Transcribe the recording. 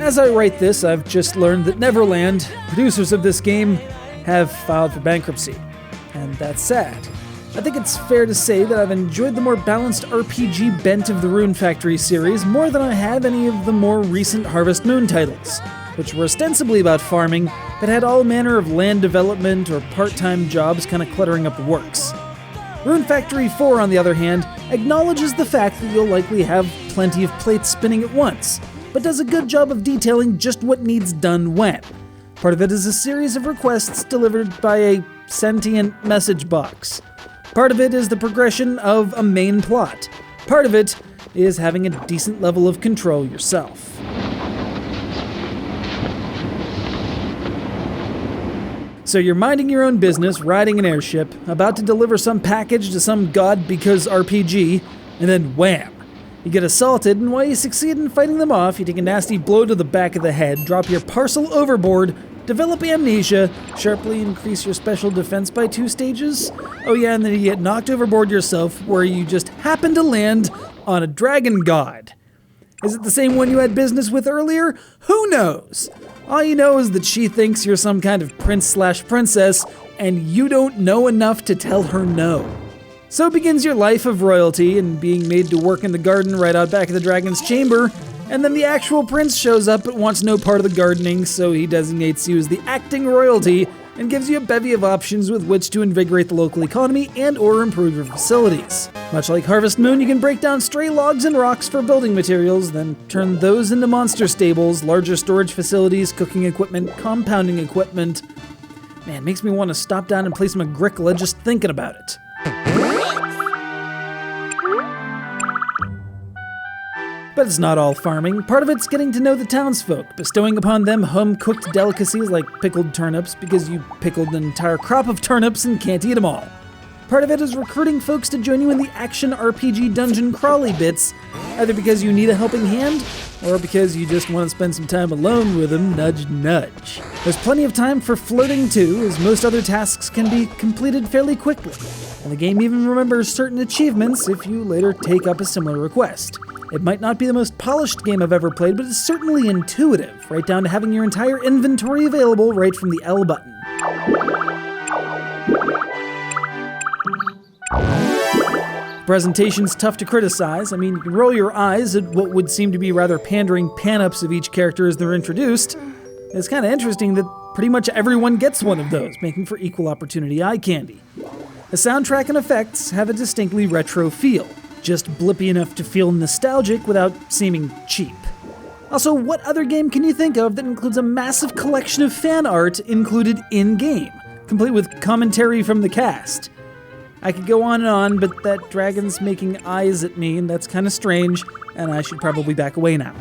As I write this, I've just learned that Neverland, producers of this game, have filed for bankruptcy. And that's sad. I think it's fair to say that I've enjoyed the more balanced RPG bent of the Rune Factory series more than I have any of the more recent Harvest Moon titles, which were ostensibly about farming, but had all manner of land development or part-time jobs kind of cluttering up the works. Rune Factory 4, on the other hand, acknowledges the fact that you'll likely have plenty of plates spinning at once, but does a good job of detailing just what needs done when. Part of it is a series of requests delivered by a sentient message box. Part of it is the progression of a main plot. Part of it is having a decent level of control yourself. So you're minding your own business, riding an airship, about to deliver some package to some god because RPG, and then wham! You get assaulted, and while you succeed in fighting them off, you take a nasty blow to the back of the head, drop your parcel overboard, develop amnesia, sharply increase your special defense by 2 stages. Oh yeah, and then you get knocked overboard yourself, where you just happen to land on a dragon god. Is it the same one you had business with earlier? Who knows? All you know is that she thinks you're some kind of prince/princess, and you don't know enough to tell her no. So begins your life of royalty and being made to work in the garden right out back of the dragon's chamber, and then the actual prince shows up but wants no part of the gardening, so he designates you as the acting royalty and gives you a bevy of options with which to invigorate the local economy and or improve your facilities. Much like Harvest Moon, you can break down stray logs and rocks for building materials, then turn those into monster stables, larger storage facilities, cooking equipment, compounding equipment. Man, it makes me want to stop down and play some Agricola just thinking about it. But it's not all farming. Part of it's getting to know the townsfolk, bestowing upon them home-cooked delicacies like pickled turnips because you pickled an entire crop of turnips and can't eat them all. Part of it is recruiting folks to join you in the action RPG dungeon crawly bits, either because you need a helping hand or because you just want to spend some time alone with them, nudge nudge. There's plenty of time for flirting too, as most other tasks can be completed fairly quickly, and the game even remembers certain achievements if you later take up a similar request. It might not be the most polished game I've ever played, but it's certainly intuitive, right down to having your entire inventory available right from the L button. Presentation's tough to criticize. I mean, you can roll your eyes at what would seem to be rather pandering pan-ups of each character as they're introduced. It's kind of interesting that pretty much everyone gets one of those, making for equal opportunity eye candy. The soundtrack and effects have a distinctly retro feel, just blippy enough to feel nostalgic without seeming cheap. Also, what other game can you think of that includes a massive collection of fan art included in-game, complete with commentary from the cast? I could go on and on, but that dragon's making eyes at me, and that's kind of strange, and I should probably back away now.